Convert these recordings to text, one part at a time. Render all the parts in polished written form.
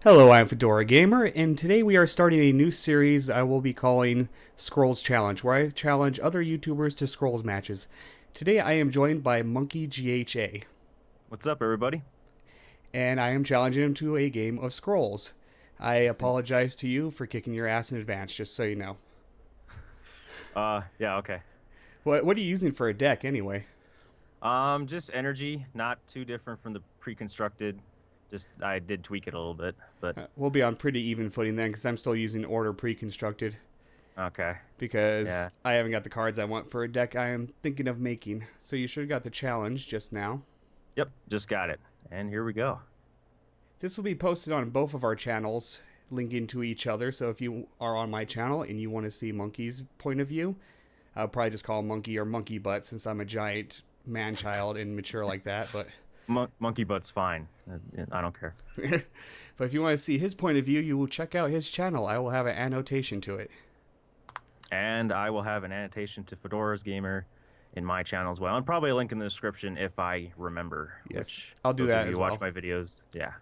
Hello, I'm FedoraG4mer, and today we are starting a new series I will be calling Scrolls Challenge, where I challenge other YouTubers to Scrolls matches. Today I am joined by MonkeyGHA, What's up, everybody? and I am challenging him to a game of Scrolls. I See. apologize to you for kicking your ass in advance, just so you know. Yeah, okay. What are you using for a deck, anyway? Just energy, not too different from the pre-constructed. Just I did tweak it a little bit, but We'll be on pretty even footing then, because I'm still using Order pre-constructed, okay. because Yeah. I haven't got the cards I want for a deck I am thinking of making. So you should have got the challenge just now. Yep, just got it. And here we go. This will be posted on both of our channels, linking to each other. So if you are on my channel and you want to see Monkey's point of view, I'll probably just call him Monkey or Monkey Butt since I'm a giant man child and mature like that. But Monkey butt's fine. I don't care. but if you want to see his point of view, you will check out his channel. I will have an annotation to it. And I will have an annotation to FedoraG4mer in my channel as well, and probably a link in the description if I remember. Yes, Which I'll do those of that you as who well. watch my videos, yeah.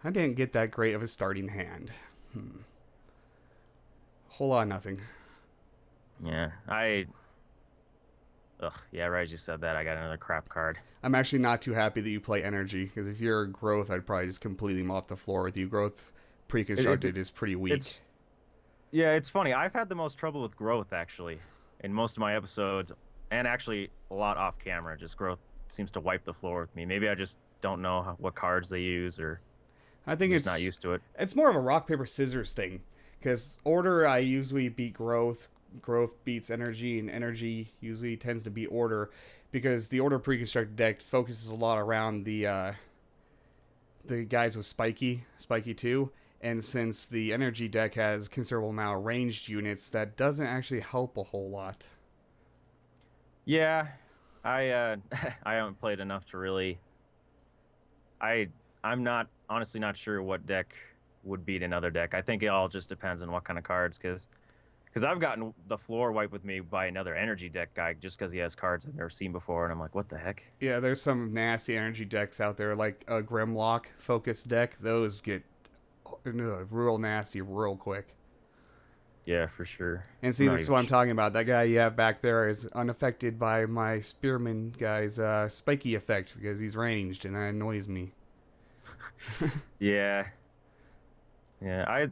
I didn't get that great of a starting hand. Whole lot of nothing. Yeah, ugh, yeah, right as you said that, I got another crap card. I'm actually not too happy that you play energy, because if you're growth, I'd probably just completely mop the floor with you. Growth pre-constructed is pretty weak. Yeah, it's funny. I've had the most trouble with growth actually in most of my episodes, and actually a lot off camera. Just growth seems to wipe the floor with me. Maybe I just don't know what cards they use, or I think I'm just not used to it. it's more of a rock paper scissors thing, because order I usually beat growth, growth beats energy, and energy usually tends to beat order, because the order pre-constructed deck focuses a lot around the guys with spiky 2, and since the energy deck has considerable amount of ranged units, that doesn't actually help a whole lot. Yeah, I I haven't played enough to really. I I'm not honestly not sure what deck would beat another deck. I think it all just depends on what kind of cards, because I've gotten the floor wiped with me by another energy deck guy just because he has cards I've never seen before, and I'm like, what the heck? Yeah, there's some nasty energy decks out there, like a Grimlock focus deck. Those get real nasty real quick. Yeah, for sure. And see, I'm not this is even what I'm talking about. That guy you have back there is unaffected by my Spearman guy's spiky effect because he's ranged, and that annoys me. Yeah. Yeah, I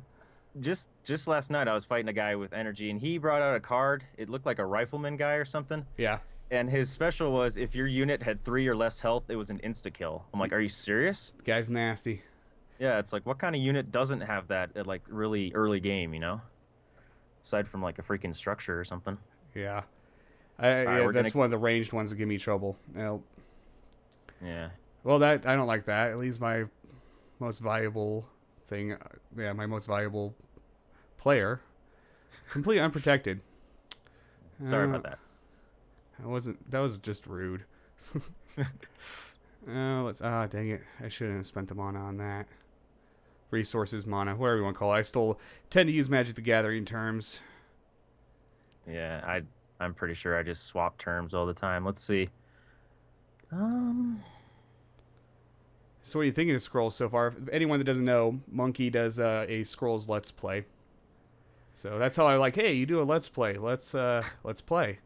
just last night I was fighting a guy with energy and he brought out a card. It looked like a rifleman guy or something. Yeah, And his special was if your unit had 3 or less health, it was an insta kill. I'm like, are you serious? guy's nasty. Yeah, it's like what kind of unit doesn't have that at like really early game, you know? Aside from like a freaking structure or something. Yeah, All right, yeah, we're gonna that's one of the ranged ones that give me trouble. yeah. Well, that I don't like that. At least my most valuable thing, yeah, my most valuable player, completely unprotected. Sorry Uh, about that. I wasn't. That was just rude. Let's. Ah, dang it! I shouldn't have spent the mana on that. Resources, mana, whatever you want to call it. I still tend to use Magic the Gathering terms. Yeah, I'm pretty sure I just swap terms all the time. Let's see. Um So, what are you thinking of Scrolls so far? If anyone that doesn't know, Monkey does a Scrolls Let's Play. So that's how I like. Hey, you do a Let's Play. Let's play.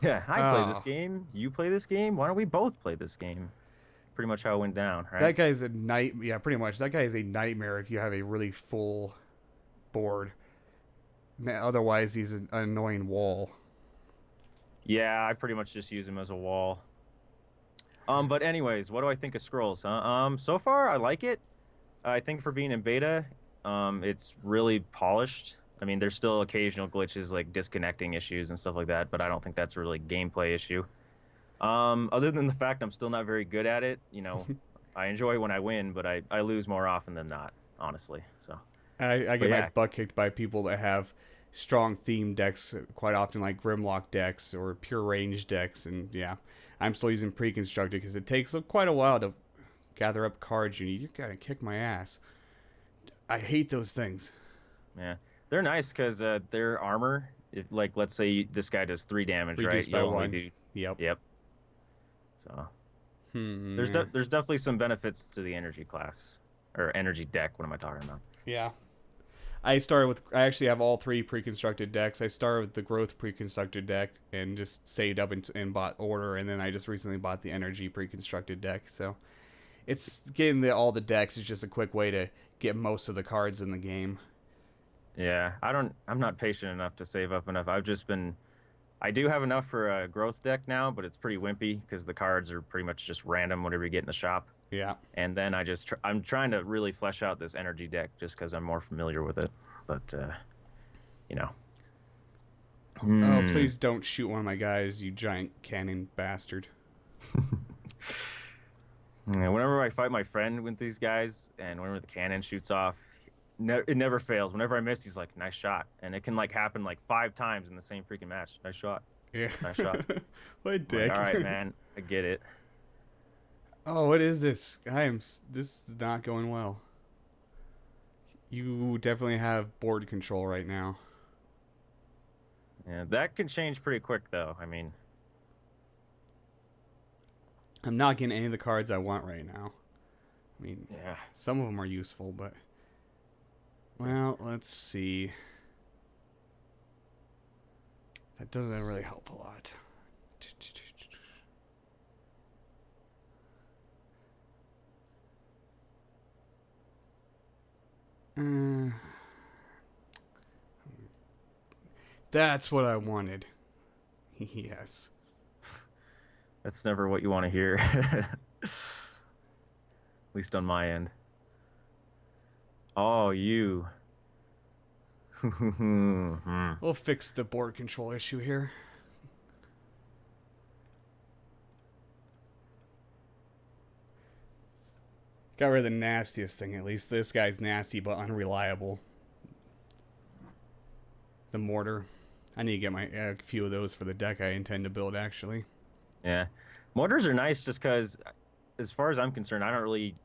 Yeah, I play this Oh, game. You play this game. Why don't we both play this game? Pretty much how it went down, that right? guy's a night. Yeah, pretty much. That guy is a nightmare if you have a really full board. Otherwise, he's an annoying wall. Yeah, I pretty much just use him as a wall. But anyways, what do I think of Scrolls? Huh? So far I like it. I think for being in beta, it's really polished. I mean, there's still occasional glitches like disconnecting issues and stuff like that, but I don't think that's really a gameplay issue. Other than the fact I'm still not very good at it, you know, I enjoy when I win, but I lose more often than not, honestly. So, I but get my yeah, butt kicked by people that have strong theme decks quite often, like Grimlock decks or pure range decks, and yeah, I'm still using pre-constructed because it takes quite a while to gather up cards you need. You're gonna kick my ass. I hate those things. yeah, they're nice because their armor, if, like, let's say this guy does 3 damage, right? Reduced by You'll only one. do, Yep. yep. So Yeah. there's definitely some benefits to the energy class or energy deck. What am I talking about? Yeah. I actually have all 3 pre-constructed decks. I started with the growth pre-constructed deck and just saved up and bought order, and then I just recently bought the energy pre-constructed deck. So it's getting all the decks is just a quick way to get most of the cards in the game. Yeah, I'm not patient enough to save up enough. I do have enough for a growth deck now, but it's pretty wimpy because the cards are pretty much just random whatever you get in the shop. Yeah. And then I'm trying to really flesh out this energy deck just because I'm more familiar with it. But you know. Oh, please don't shoot one of my guys, you giant cannon bastard. Yeah, whenever I fight my friend with these guys, and whenever the cannon shoots off, it never fails. Whenever I miss, he's like, "Nice shot," and it can like happen like 5 times in the same freaking match. Nice shot. Yeah. Nice shot. What a dick. Like, all right, man, I get it. Oh, what is this? This is not going well. You definitely have board control right now. Yeah, that can change pretty quick, though. I mean, I'm not getting any of the cards I want right now. I mean, yeah. some of them are useful, but... Well, let's see. That doesn't really help a lot. That's what I wanted. Yes. That's never what you want to hear. At least on my end. Oh, you. We'll fix the board control issue here. Got rid of the nastiest thing, at least. This guy's nasty but unreliable. The mortar. I need to get a few of those for the deck I intend to build, actually. Yeah. Mortars are nice just because, as far as I'm concerned, I don't really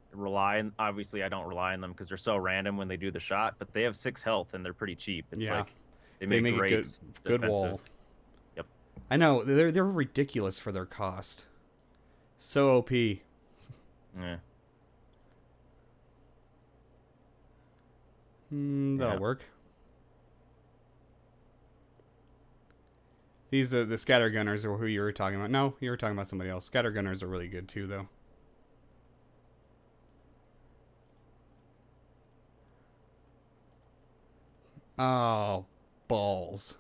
obviously I don't rely on them because they're so random when they do the shot, but they have 6 health and they're pretty cheap. It's like they make great a good wall. Yep. I know, they're ridiculous for their cost. So OP. Yeah. That'll work. These are the scatter gunners, or who you were talking about. No, you were talking about somebody else. Scatter gunners are really good too, though. Oh, balls.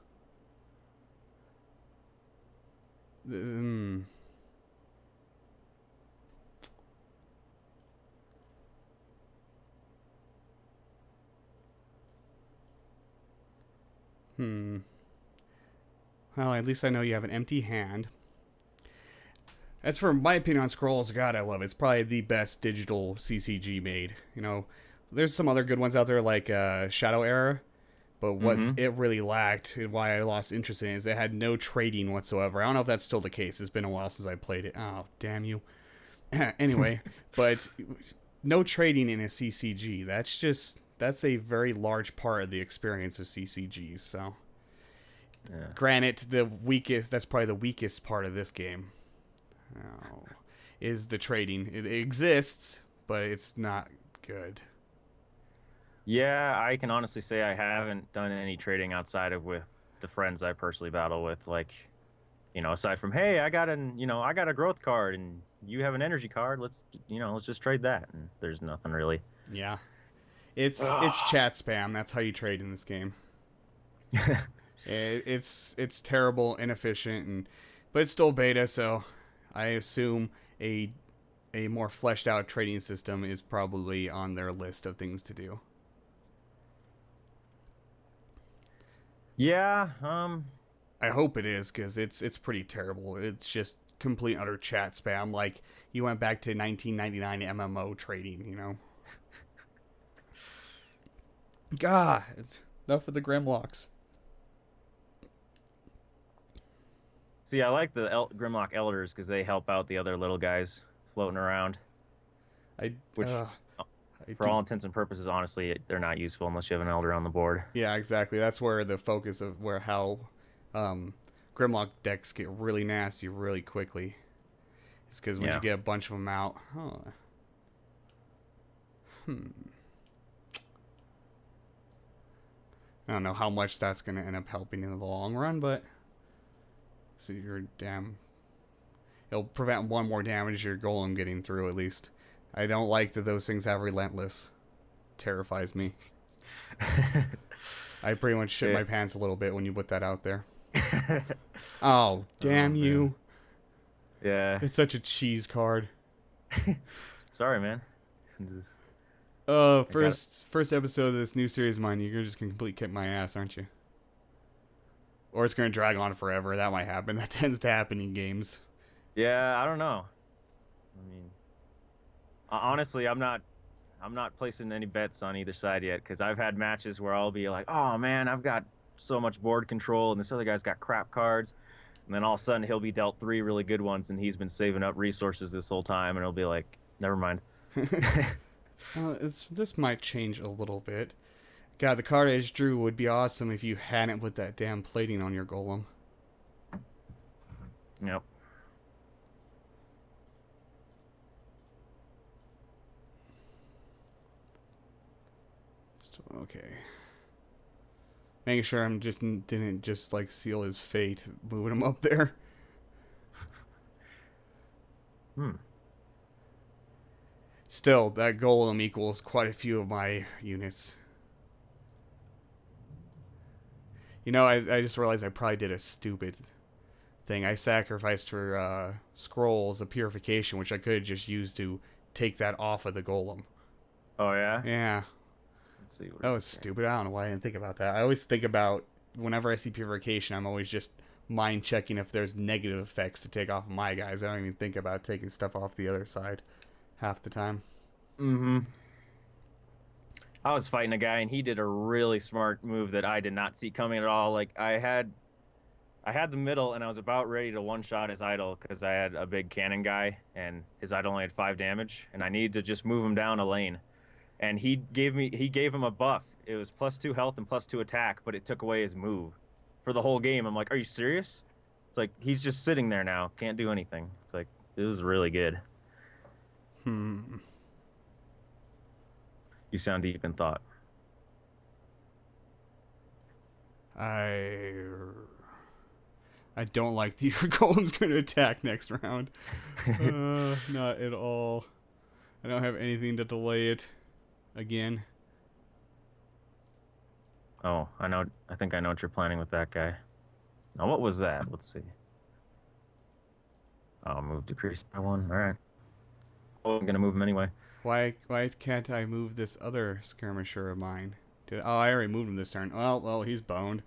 Well, at least I know you have an empty hand. As for my opinion on Scrolls, God, I love it. It's probably the best digital CCG made. You know, there's some other good ones out there like Shadow Era, but what it really lacked and why I lost interest in it is it had no trading whatsoever. I don't know if that's still the case. It's been a while since I played it. Oh, damn you. Anyway, but no trading in a CCG. That's a very large part of the experience of CCGs, so... Yeah. Granted, that's probably the weakest part of this game. Is the trading. It exists, but it's not good. Yeah, I can honestly say I haven't done any trading outside of with the friends I personally battle with. Like, you know, aside from, hey, I got a growth card and you have an energy card. Let's just trade that. And there's nothing really. Yeah, it's chat spam. That's how you trade in this game. It's terrible, inefficient, but it's still beta, so I assume a more fleshed out trading system is probably on their list of things to do. Yeah, I hope it is, because it's pretty terrible. It's just complete utter chat spam, like you went back to 1999 MMO trading, you know. God, enough of the Grimlocks. See, I like the Grimlock Elders because they help out the other little guys floating around. For all intents and purposes, honestly, they're not useful unless you have an Elder on the board. Yeah, exactly. That's where the focus of how Grimlock decks get really nasty really quickly. It's because when you get a bunch of them out... I don't know how much that's going to end up helping in the long run, but so you're damn. It'll prevent one more damage your golem getting through at least. I don't like that those things have relentless. Terrifies me. I pretty much shit my pants a little bit when you put that out there. Oh, damn you. Yeah. It's such a cheese card. Sorry, man. First episode of this new series of mine, you're just gonna completely kick my ass, aren't you? Or it's gonna drag on forever. That might happen. That tends to happen in games. Yeah, I don't know. I mean, honestly, I'm not placing any bets on either side yet, because I've had matches where I'll be like, oh man, I've got so much board control, and this other guy's got crap cards, and then all of a sudden he'll be dealt 3 really good ones, and he's been saving up resources this whole time, and it'll be like, never mind. This might change a little bit. God, the card I just drew would be awesome if you hadn't put that damn plating on your golem. Yep. Okay. Making sure I'm didn't just like seal his fate, moving him up there. Still, that golem equals quite a few of my units. You know, I just realized I probably did a stupid thing. I sacrificed for scrolls of purification, which I could have just used to take that off of the golem. Oh yeah? Yeah. Let's see. That was stupid. I don't know why I didn't think about that. I always think about, whenever I see purification, I'm always just mind checking if there's negative effects to take off of my guys. I don't even think about taking stuff off the other side half the time. Mm-hmm. I was fighting a guy, and he did a really smart move that I did not see coming at all. Like, I had the middle, and I was about ready to one-shot his idol because I had a big cannon guy, and his idol only had 5 damage, and I needed to just move him down a lane. And he gave him a buff. It was +2 health and +2 attack, but it took away his move for the whole game. I'm like, are you serious? It's like, he's just sitting there now, can't do anything. It's like, it was really good. You sound deep in thought. I don't like that your golem's going to attack next round. Not at all. I don't have anything to delay it again. Oh, I know. I think I know what you're planning with that guy. Now, what was that? Let's see. Oh, move decreased by 1. All right. Oh, I'm gonna move him anyway. Why can't I move this other skirmisher of mine? I already moved him this turn. Well, he's boned.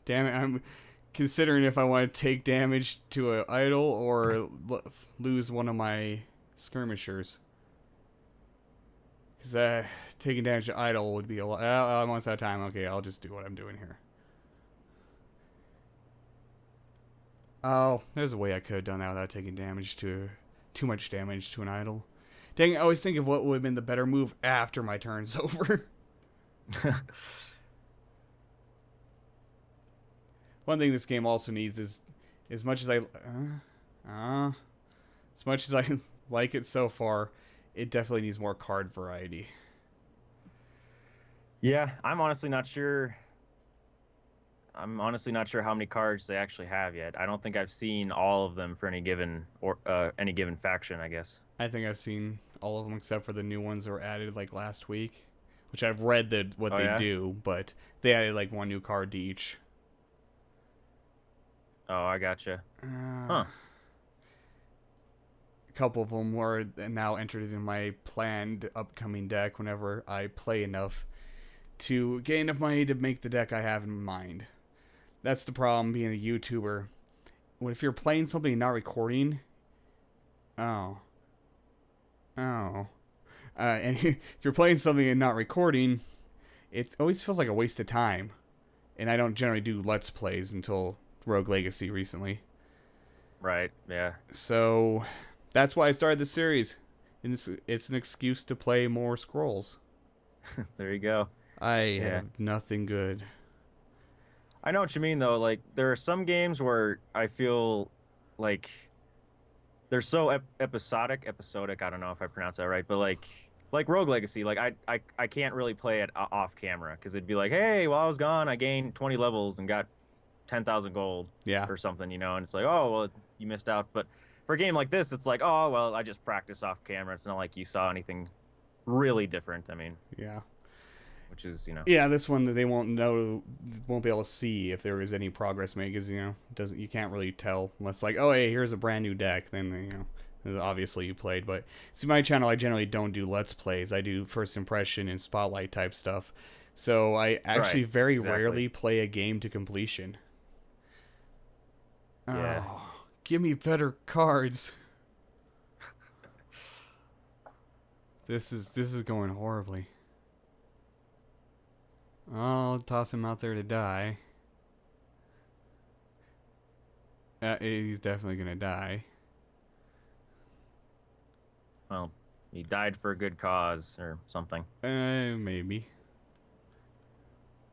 Damn it! I'm considering if I want to take damage to an idol or lose one of my skirmishers. Because taking damage to idol would be a lot. I'm almost out of time. Okay, I'll just do what I'm doing here. Oh, there's a way I could have done that without taking damage too much damage to an idol. Dang it, I always think of what would have been the better move after my turn's over. One thing this game also needs is, as much as I like it so far, it definitely needs more card variety. Yeah, I'm honestly not sure how many cards they actually have yet. I don't think I've seen all of them for any given faction, I guess. I think I've seen all of them except for the new ones that were added like last week, which I've read what they do, but they added like 1 new card to each. Oh, I gotcha. A couple of them were now entered in my planned upcoming deck whenever I play enough to get enough money to make the deck I have in mind. That's the problem being a YouTuber. If you're playing something and not recording, and if you're playing something and not recording, it always feels like a waste of time. And I don't generally do Let's Plays until Rogue Legacy recently. Right, yeah. So that's why I started this series. And it's an excuse to play more scrolls. There you go. I have nothing good. I know what you mean, though. Like, there are some games where I feel like they're so episodic. I don't know if I pronounced that right, but like like Rogue Legacy, like I can't really play it off camera because it'd be like, hey, while I was gone, I gained 20 levels and got 10,000 gold Yeah. or something, you know, and it's like, oh, well, you missed out. But for a game like this, it's like, oh, well, I just practice off camera. It's not like you saw anything really different. I mean, Yeah. which is, you know, Yeah, this one they won't know, won't be able to see if there is any progress made because doesn't you can't really tell unless like, oh hey, here's a brand new deck. Then obviously you played. But see, my channel I generally don't do let's plays. I do first impression and spotlight type stuff. So I actually right, very exactly. rarely play a game to completion. Yeah. Oh, give me better cards. This is going horribly. I'll toss him out there to die. He's definitely gonna die. Well, he died for a good cause or something. Maybe.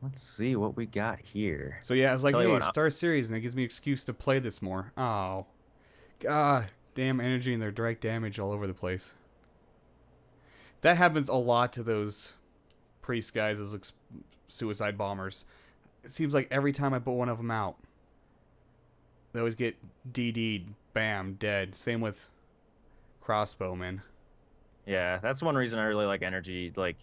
Let's see what we got here. So yeah, I was like, Tell you hey, what, start series, and it gives me an excuse to play this more. Oh, god, damn energy and their direct damage all over the place. That happens a lot to those priest guys as suicide bombers. It seems like every time I put one of them out, they always get DD'd, bam, dead. Same with crossbowmen. yeah, that's one reason I really like energy. Like,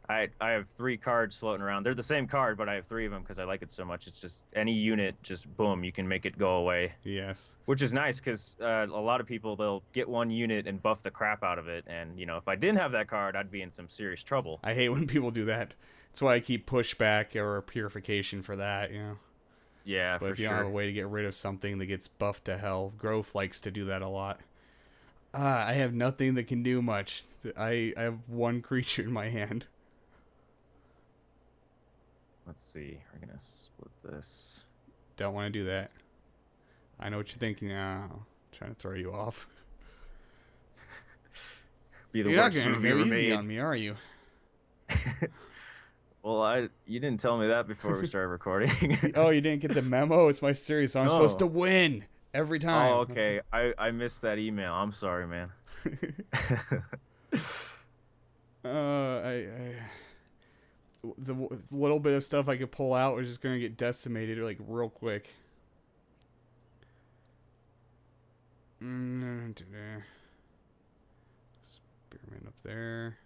I have 3 cards floating around. They're the same card, but I have 3 of them because I like it so much. It's just any unit, just boom, you can make it go away. Yes. Which is nice because a lot of people, they'll get one unit and buff the crap out of it. And, you know, if I didn't have that card, I'd be in some serious trouble. I hate when people do that. That's why I keep pushback or purification for that, Yeah, But for if you sure. don't have a way to get rid of something that gets buffed to hell, Growth likes to do that a lot. I have nothing that can do much. I have one creature in my hand. Let's see. We're going to split this. Don't want to do that. I know what you're thinking now. Trying to throw you off. Be the You're not worst going to move go you ever easy made. on me, are you? Well, you didn't tell me that before we started recording. Oh, you didn't get the memo? It's my series, so I'm supposed to win every time. Oh, okay. I missed that email. I'm sorry, man. The little bit of stuff I could pull out was just gonna get decimated like real quick. Spearman up there.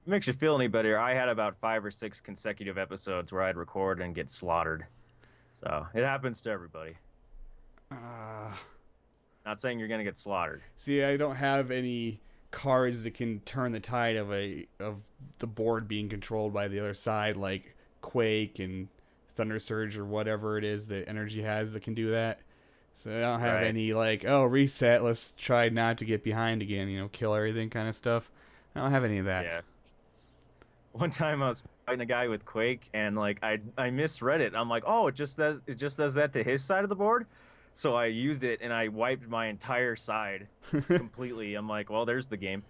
Makes you feel any better. I had about 5 or 6 consecutive episodes where I'd record and get slaughtered. So it happens to everybody. Not saying you're gonna get slaughtered. See, I don't have any cards that can turn the tide of the board being controlled by the other side, like Quake and Thunder Surge or whatever it is that energy has that can do that. So I don't have any like, oh, reset, let's try not to get behind again, kill everything kind of stuff. I don't have any of that. Yeah. One time I was fighting a guy with Quake and like I misread it. I'm like, oh, it just does that to his side of the board. So I used it and I wiped my entire side completely. I'm like, well, there's the game.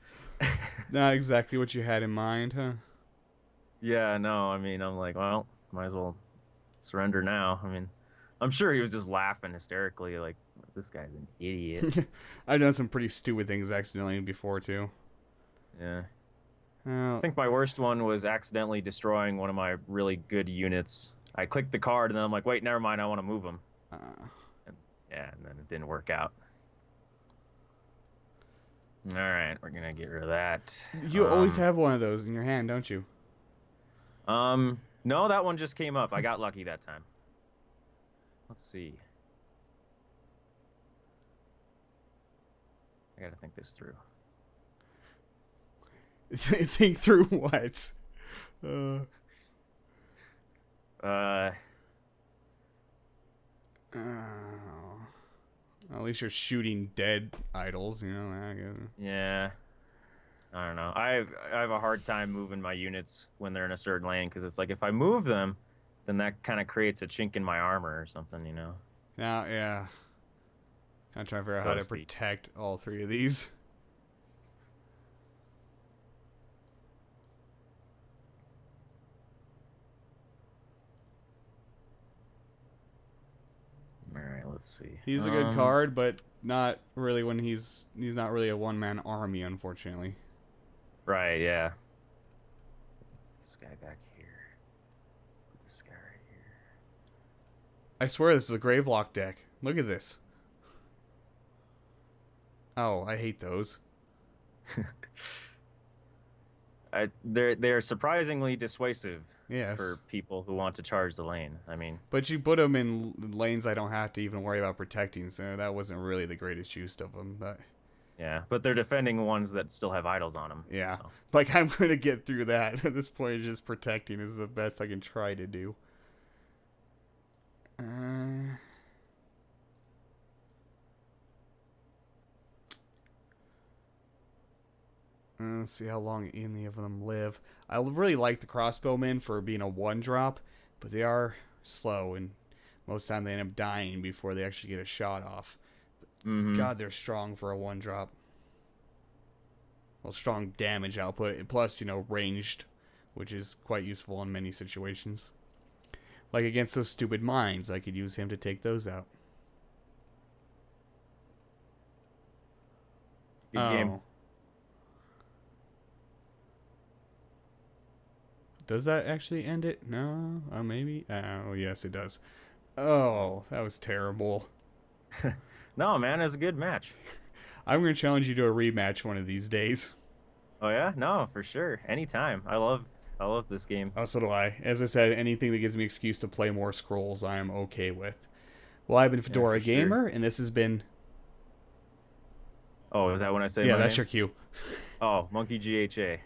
Not exactly what you had in mind, huh? Yeah, no, I mean, I'm like, well, might as well surrender now. I mean, I'm sure he was just laughing hysterically, like, this guy's an idiot. I've done some pretty stupid things accidentally before, too. Yeah. I think my worst one was accidentally destroying one of my really good units. I clicked the card and then I'm like, wait, never mind, I want to move him. And then it didn't work out. All right, we're gonna get rid of that. You always have one of those in your hand, don't you? No, that one just came up. I got lucky that time. Let's see. I gotta think this through. Think through what? At least you're shooting dead idols, I guess. Yeah. I don't know. I have a hard time moving my units when they're in a certain lane because it's like if I move them, then that kind of creates a chink in my armor or something, Now, yeah. I'm trying to figure out how to protect all 3 of these. All right, let's see. He's a good card, but not really when he's not really a one-man army, unfortunately. Right, yeah. This guy back here. This guy right I swear this is a Gravelock deck. Look at this. Oh, I hate those. here. They're surprisingly dissuasive Yes. for people who want to charge the lane. I mean, But you put them in lanes I don't have to even worry about protecting, so that wasn't really the greatest use of them. But yeah, but they're defending ones that still have idols on them. yeah, So. like I'm going to get through that. At this point, just protecting is the best I can try to do. Let's see how long any of them live. I really like the crossbowmen for being a one drop, but they are slow, and most of the time they end up dying before they actually get a shot off. God, they're strong for a one drop. Well, strong damage output, and plus, ranged, which is quite useful in many situations. Like against those stupid mines, I could use him to take those out. Good game. Does that actually end it? No? Maybe? Oh, yes, it does. Oh, that was terrible. No, man, it was a good match. I'm going to challenge you to a rematch one of these days. Oh, yeah? No, for sure. Anytime. I love this game. Oh, so do I. As I said, anything that gives me an excuse to play more scrolls, I am okay with. Well, I've been FedoraG4mer, and this has been... Oh, is that when I say yeah, my that's name? your cue. Oh, MonkeyGHA.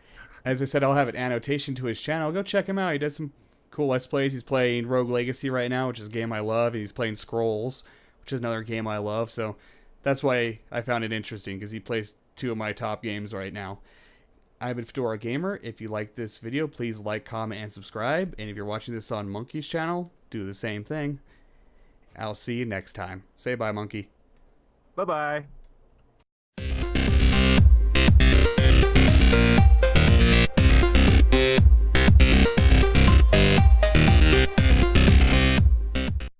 As I said, I'll have an annotation to his channel. Go check him out. He does some cool Let's Plays. He's playing Rogue Legacy right now, which is a game I love. And he's playing Scrolls, which is another game I love. So that's why I found it interesting, because he plays two of my top games right now. I've been FedoraG4mer. If you like this video, please like, comment, and subscribe. And if you're watching this on Monkey's channel, do the same thing. I'll see you next time. Say bye, Monkey. Bye-bye.